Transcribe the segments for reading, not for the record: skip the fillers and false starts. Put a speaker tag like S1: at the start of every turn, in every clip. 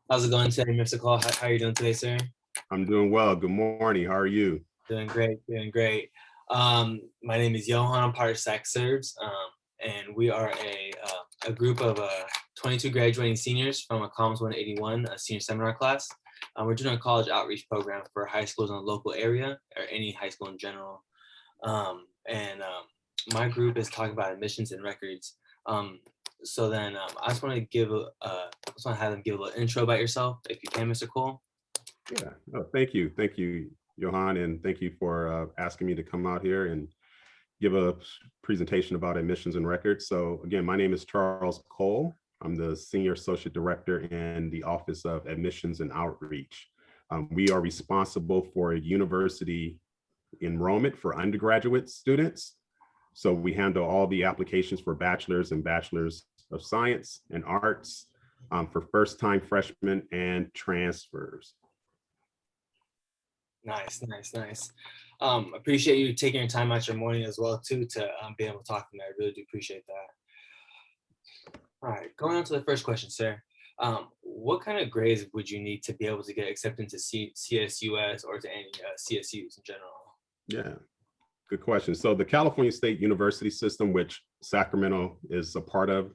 S1: How's it going today, Mr. Cole? How are you doing today, sir?
S2: I'm doing well. Good morning. How are you?
S1: Doing great, doing great. My name is Johan. I'm part of SAC Serves, and we are a group of 22 graduating seniors from a Comms 181, a senior seminar class. We're doing a college outreach program for high schools in the local area, or any high school in general. And my group is talking about admissions and records. I just want to have them give a little intro about yourself, if you can, Mr. Cole.
S2: Yeah. Oh, thank you. Thank you, Johan. And thank you for asking me to come out here and give a presentation about admissions and records. So again, my name is Charles Cole. I'm the Senior Associate Director in the Office of Admissions and Outreach. We are responsible for university enrollment for undergraduate students. So we handle all the applications for bachelor's and bachelor's of science and arts for first-time freshmen and transfers.
S1: Nice, nice, nice. Appreciate you taking your time out your morning as well too to be able to talk to me. I really do appreciate that. All right, going on to the first question, sir. What kind of grades would you need to be able to get accepted into CSUS or to any CSUs in general?
S2: Yeah, good question. So the California State University system, which Sacramento is a part of,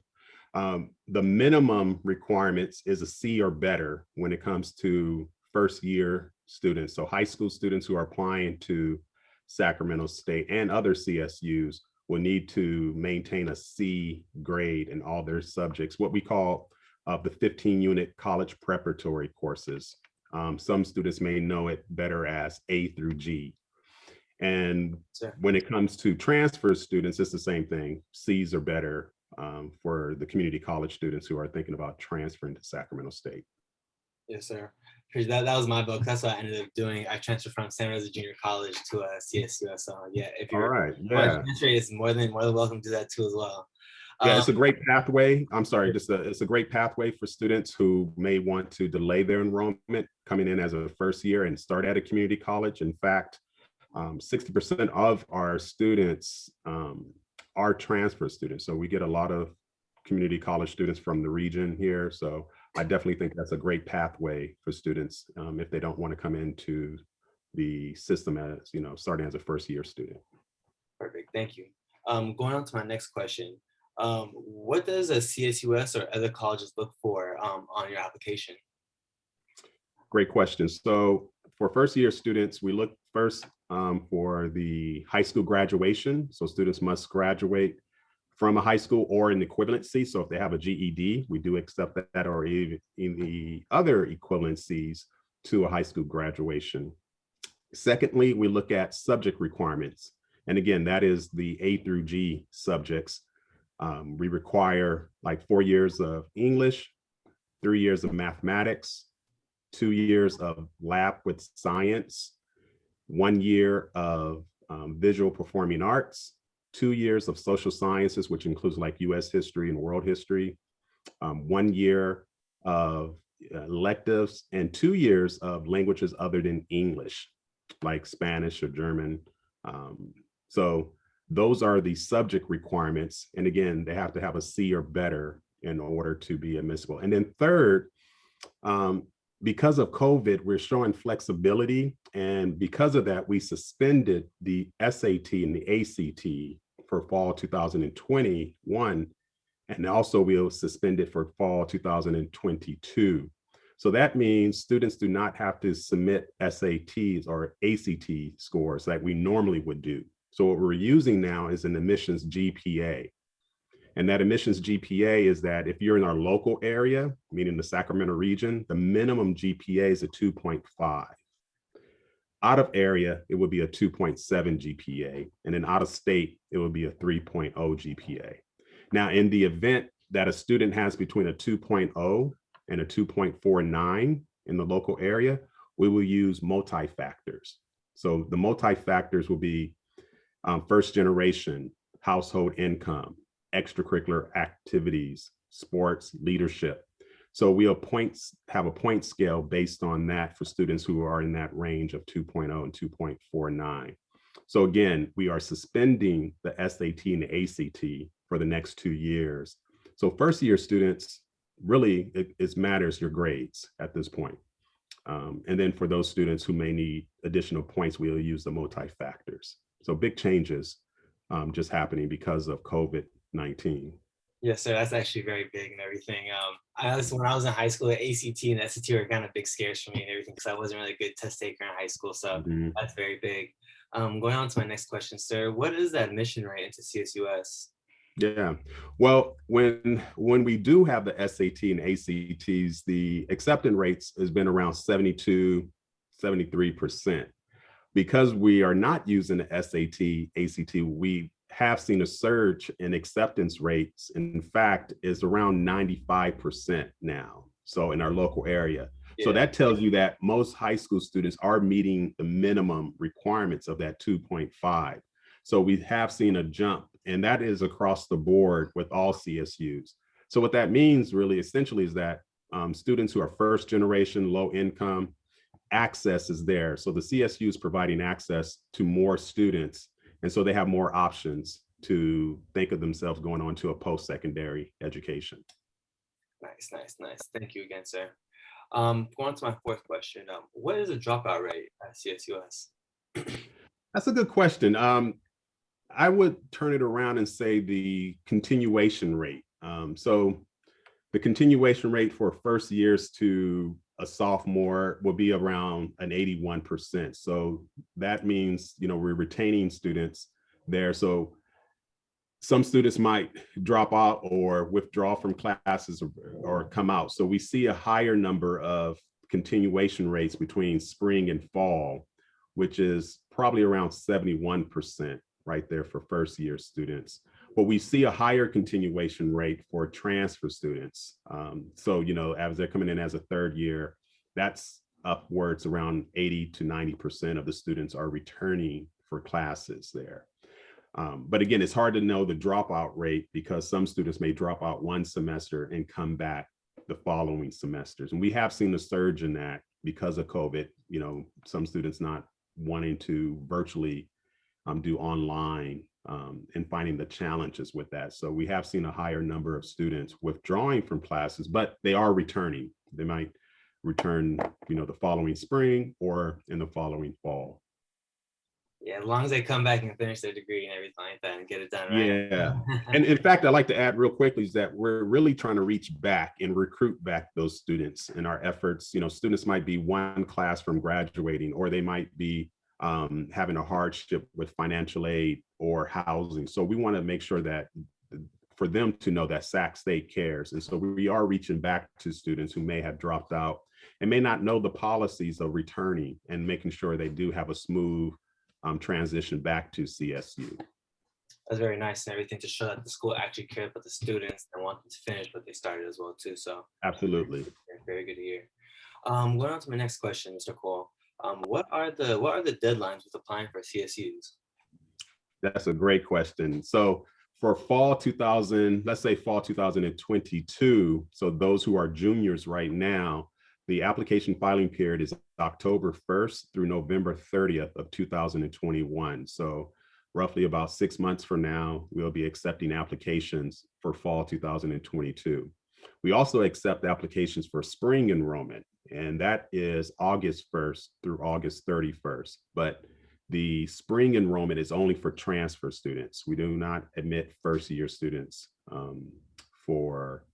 S2: the minimum requirements is a C or better when it comes to first year students. So high school students who are applying to Sacramento State and other CSUs will need to maintain a C grade in all their subjects, what we call the 15-unit college preparatory courses. Some students may know it better as A through G. And
S1: Sir.
S2: when it comes to transfer students, it's the same thing. C's are better for the community college students who are thinking about transferring to Sacramento State.
S1: Yes, sir. That was my book. That's what I ended up doing. I transferred from San Jose Junior College to CSUS. So yeah, if
S2: All
S1: you're
S2: right,
S1: want to
S2: yeah.
S1: transfer, it's more than welcome to do that too as well.
S2: Yeah,
S1: Um,
S2: it's a great pathway. I'm sorry, it's a great pathway for students who may want to delay their enrollment coming in as a first year and start at a community college. In fact, 60% of our students are transfer students. So we get a lot of community college students from the region here. So I definitely think that's a great pathway for students if they don't want to come into the system as, starting as a first year student.
S1: Perfect. Thank you. Going on to my next question. What does a CSUS or other colleges look for on your application?
S2: Great question. So for first year students, we look first for the high school graduation. So students must graduate from a high school or an equivalency. So if they have a GED, we do accept that, or even in the other equivalencies to a high school graduation. Secondly, we look at subject requirements. And again, that is the A through G subjects. We require like 4 years of English, 3 years of mathematics, 2 years of lab with science, 1 year of visual performing arts, 2 years of social sciences, which includes like US history and world history, 1 year of electives, and 2 years of languages other than English, like Spanish or German. So those are the subject requirements. And again, they have to have a C or better in order to be admissible. And then third, because of COVID, we're showing flexibility. And because of that, we suspended the SAT and the ACT for fall 2021. And also we'll suspend it for fall 2022. So that means students do not have to submit SATs or ACT scores like we normally would do. So what we're using now is an admissions GPA. And that admissions GPA is that if you're in our local area, meaning the Sacramento region, the minimum GPA is a 2.5. Out of area, it would be a 2.7 GPA. And then out of state, it would be a 3.0 GPA. Now, in the event that a student has between a 2.0 and a 2.49 in the local area, we will use multi-factors. So the multi-factors will be first generation, household income, extracurricular activities, sports, leadership. So we'll have a point scale based on that for students who are in that range of 2.0 and 2.49. So again, we are suspending the SAT and the ACT for the next 2 years. So first year students really it matters your grades at this point. And then for those students who may need additional points, we'll use the multi-factors. So big changes just happening because of COVID-19.
S1: Yes, sir. That's actually very big and everything. When I was in high school, the ACT and SAT were kind of big scares for me and everything because I wasn't really a good test taker in high school. So
S2: Mhm.
S1: that's very big. Going on to my next question, sir. What is the admission rate into CSUS?
S2: Yeah. Well, when we do have the SAT and ACTs, the acceptance rates has been around 72, 73%. Because we are not using the SAT, ACT, we have seen a surge in acceptance rates. In fact, is around 95% now. So in our local area. So
S1: Yeah.
S2: that tells you that most high school students are meeting the minimum requirements of that 2.5. So we have seen a jump, and that is across the board with all CSUs. So what that means really essentially is that students who are first generation, low income, access is there. So the CSU is providing access to more students. And so they have more options to think of themselves going on to a post-secondary education.
S1: Nice, nice, nice. Thank you again, sir. Going on to my fourth question. What is the dropout rate at CSUS?
S2: That's a good question. I would turn it around and say the continuation rate. So the continuation rate for first years to a sophomore will be around an 81%. So that means, we're retaining students there. So some students might drop out or withdraw from classes or come out. So we see a higher number of continuation rates between spring and fall, which is probably around 71% right there for first year students. But we see a higher continuation rate for transfer students. So, as they're coming in as a third year, that's upwards around 80 to 90% of the students are returning for classes there. But again, it's hard to know the dropout rate because some students may drop out one semester and come back the following semesters. And we have seen a surge in that because of COVID, some students not wanting to virtually do online and finding the challenges with that. So we have seen a higher number of students withdrawing from classes, but they are returning. They might return, the following spring or in the following fall.
S1: Yeah, as long as they come back and finish their degree and everything like that and get it done right.
S2: Yeah. And in fact, I'd like to add real quickly is that we're really trying to reach back and recruit back those students in our efforts. Students might be one class from graduating, or they might be having a hardship with financial aid or housing. So we want to make sure that for them to know that Sac State cares. And so we are reaching back to students who may have dropped out and may not know the policies of returning and making sure they do have a smooth transition back to CSU.
S1: That's very nice and everything to show that the school actually cared about the students and want them to finish what they started as well too. So
S2: Absolutely.
S1: very, very good to hear. Going on to my next question, Mr. Cole. What are the deadlines with applying for CSUs?
S2: That's a great question. So for fall 2022, so those who are juniors right now, the application filing period is October 1st through November 30th of 2021. So roughly about 6 months from now, we'll be accepting applications for fall 2022. We also accept applications for spring enrollment, and that is August 1st through August 31st. But the spring enrollment is only for transfer students. We do not admit first year students for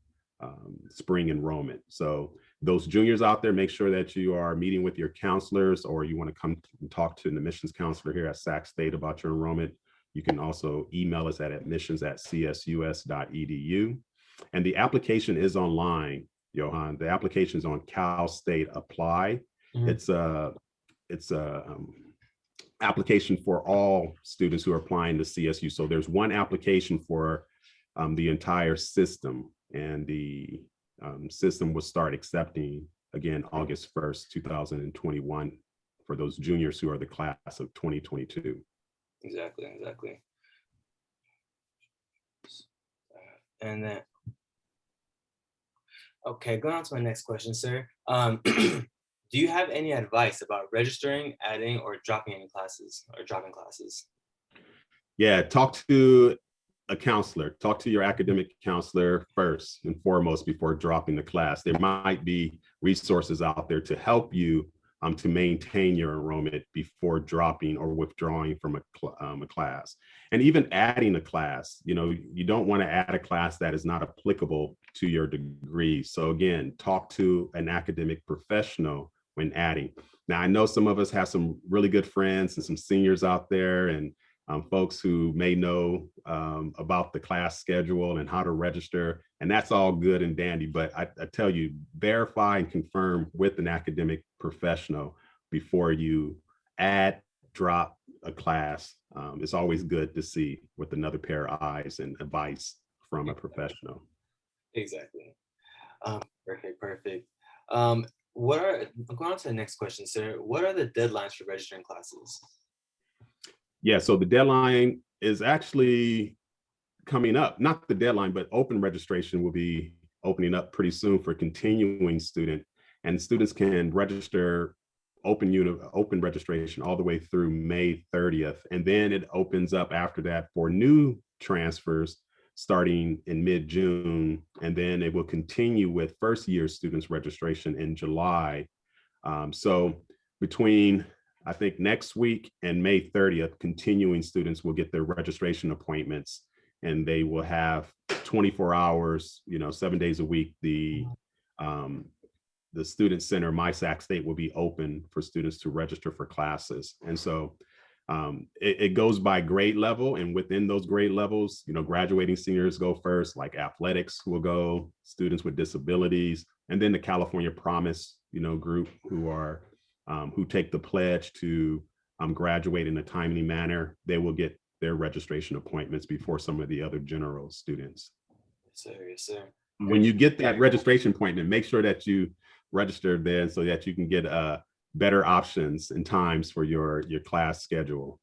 S2: spring enrollment. So those juniors out there, make sure that you are meeting with your counselors, or you want to come and talk to an admissions counselor here at Sac State about your enrollment. You can also email us at admissions@csus.edu. And the application is online, Johan. The application is on Cal State Apply. Mm-hmm. It's a application for all students who are applying to CSU. So there's one application for the entire system, and the system will start accepting again August 1st, 2021 for those juniors who are the class of 2022.
S1: Exactly. And then, okay, going on to my next question, sir. Do you have any advice about registering, adding, or dropping any classes or dropping classes?
S2: Yeah, talk to a counselor. Talk to your academic counselor first and foremost before dropping the class. There might be resources out there to help you to maintain your enrollment before dropping or withdrawing from a class. And even adding a class, you don't want to add a class that is not applicable to your degree. So again, talk to an academic professional when adding. Now, I know some of us have some really good friends and some seniors out there, and folks who may know about the class schedule and how to register, and that's all good and dandy. But I tell you, verify and confirm with an academic professional before you add, drop a class. It's always good to see with another pair of eyes and advice from a professional.
S1: Exactly. Perfect. Going on to the next question, sir. What are the deadlines for registering classes?
S2: Yeah, so the deadline is actually coming up. Not the deadline, but open registration will be opening up pretty soon for continuing student. And students can register open registration all the way through May 30th. And then it opens up after that for new transfers starting in mid-June. And then it will continue with first year students registration in July. So between, I think, next week and May 30th, continuing students will get their registration appointments, and they will have 24 hours, 7 days a week. The student center, MySac State, will be open for students to register for classes. And so it goes by grade level, and within those grade levels, graduating seniors go first, like athletics will go, students with disabilities, and then the California Promise, group who take the pledge to graduate in a timely manner. They will get their registration appointments before some of the other general students.
S1: Yes, sir.
S2: When you get that registration appointment, make sure that you register then so that you can get better options and times for your class schedule.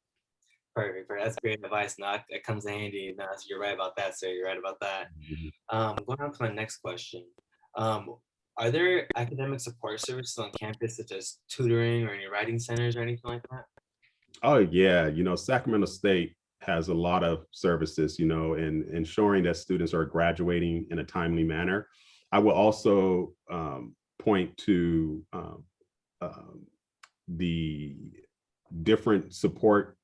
S1: Perfect. That's great advice. No, it comes in handy. No, so you're right about that, sir. You're right about that. Going on to my next question. Are there academic support services on campus, such as tutoring or any writing centers or anything like that?
S2: Oh yeah, Sacramento State has a lot of services, in ensuring that students are graduating in a timely manner. I will also point to the different support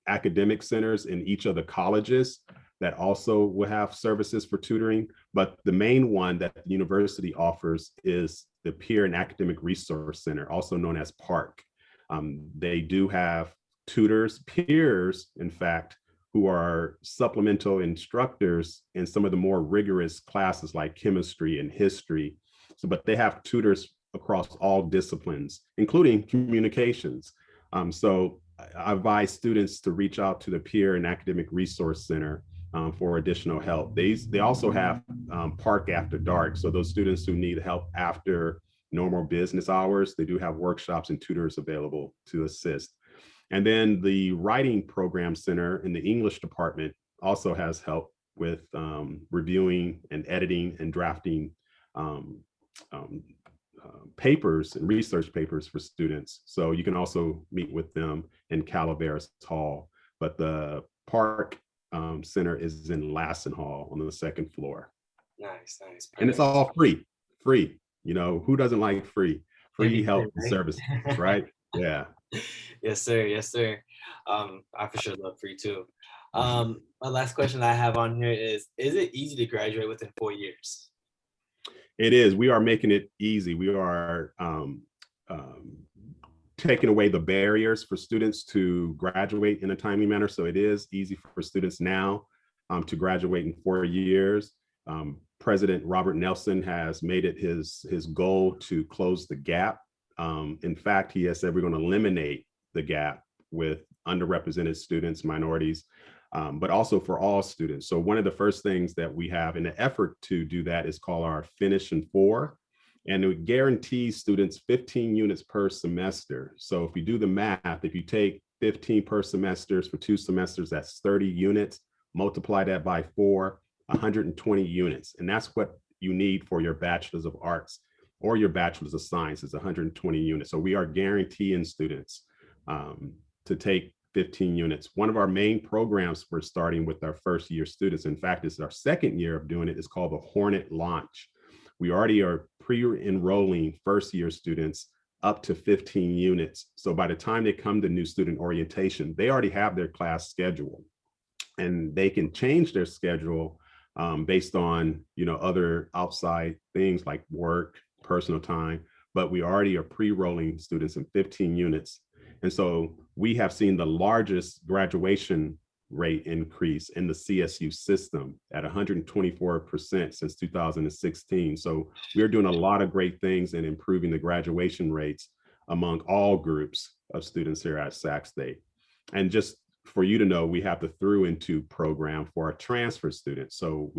S2: academic centers in each of the colleges that also will have services for tutoring. But the main one that the university offers is the Peer and Academic Resource Center, also known as PARC. They do have tutors, peers, in fact, who are supplemental instructors in some of the more rigorous classes like chemistry and history. But they have tutors across all disciplines, including communications. So I advise students to reach out to the Peer and Academic Resource Center for additional help. They also have PARC After Dark. So those students who need help after normal business hours, they do have workshops and tutors available to assist. And then the Writing Program Center in the English department also has help with reviewing and editing and drafting papers and research papers for students. So you can also meet with them in Calaveras Hall. But the PARC Center is in Lassen Hall on the second floor.
S1: Nice.
S2: And it's all free. Who doesn't like free help and services, right? Yeah.
S1: Yes, sir. I for sure love free too. My last question I have on here is it easy to graduate within 4 years?
S2: It is. We are making it easy. We are taking away the barriers for students to graduate in a timely manner. So it is easy for students now to graduate in 4 years. President Robert Nelson has made it his goal to close the gap. In fact, he has said we're going to eliminate the gap with underrepresented students, minorities, but also for all students. So one of the first things that we have in the effort to do that is called our Finish in 4. And it guarantees students 15 units per semester. So if you do the math, if you take 15 per semesters for 2 semesters, that's 30 units, multiply that by 4, 120 units. And that's what you need for your Bachelor's of Arts or your Bachelor's of Science is 120 units. So we are guaranteeing students to take 15 units. One of our main programs we're starting with our first year students. In fact, it's our second year of doing it. It's called the Hornet Launch. We already are pre-enrolling first year students up to 15 units. So by the time they come to new student orientation, they already have their class schedule, and they can change their schedule based on, you know, other outside things like work, personal time, but we already are pre-rolling students in 15 units. And so we have seen the largest graduation rate increase in the CSU system at 124% since 2016. So we're doing a lot of great things in improving the graduation rates among all groups of students here at Sac State. And just for you to know, we have the Through Into program for our transfer students. So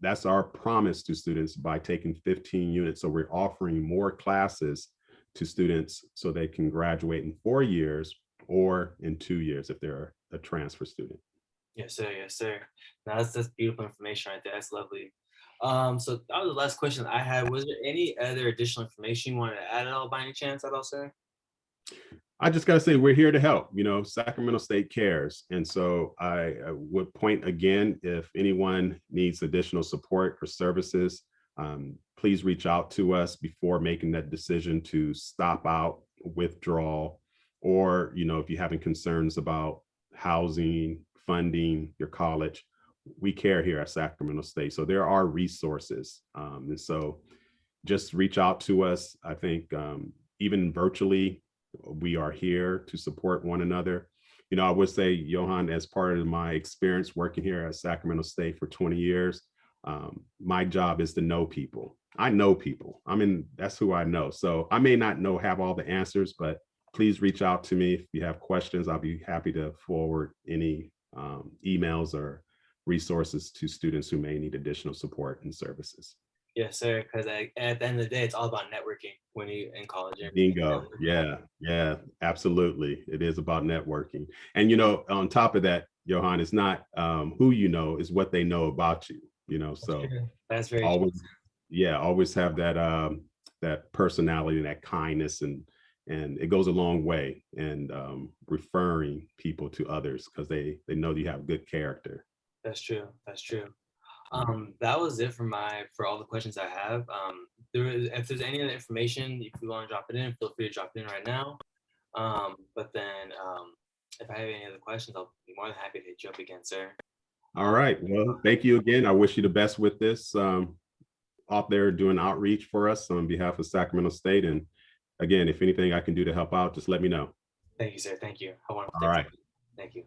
S2: that's our promise to students by taking 15 units. So we're offering more classes to students so they can graduate in 4 years or in 2 years if they're a transfer student.
S1: Yes, sir. Yes, sir. Now that's beautiful information right there. That's lovely. So that was the last question I had. Was there any other additional information you wanted to add at all by any chance at all, sir?
S2: I just got to say, we're here to help. You know, Sacramento State cares. And so I would point again, if anyone needs additional support or services, please reach out to us before making that decision to stop out, withdraw, or, you know, if you're having concerns about housing, funding, your college, we care here at Sacramento State. So there are resources. And so just reach out to us. I think even virtually, we are here to support one another. You know, I would say, Johan, as part of my experience working here at Sacramento State for 20 years, my job is to know people. I know people. I mean, that's who I know. So I may not have all the answers, but please reach out to me if you have questions. I'll be happy to forward any emails or resources to students who may need additional support and services.
S1: Yes, sir. Because at the end of the day, it's all about networking when you're in college.
S2: Bingo. Yeah, absolutely. It is about networking. And, you know, on top of that, Johan, it's not who you know, is what they know about you, you know, so
S1: that's very
S2: always, always have that that personality and that kindness, and it goes a long way in referring people to others because they know you have good character.
S1: That's true. That's true. That was it for all the questions I have. If there's any other information, if you want to drop it in, feel free to drop it in right now. But then if I have any other questions, I'll be more than happy to hit you up again, sir.
S2: All right. Well, thank you again. I wish you the best with this out there doing outreach for us on behalf of Sacramento State. And again, if anything I can do to help out, just let me know.
S1: Thank you, sir. Thank you. Have a wonderful
S2: All
S1: day.
S2: right.
S1: Thank you.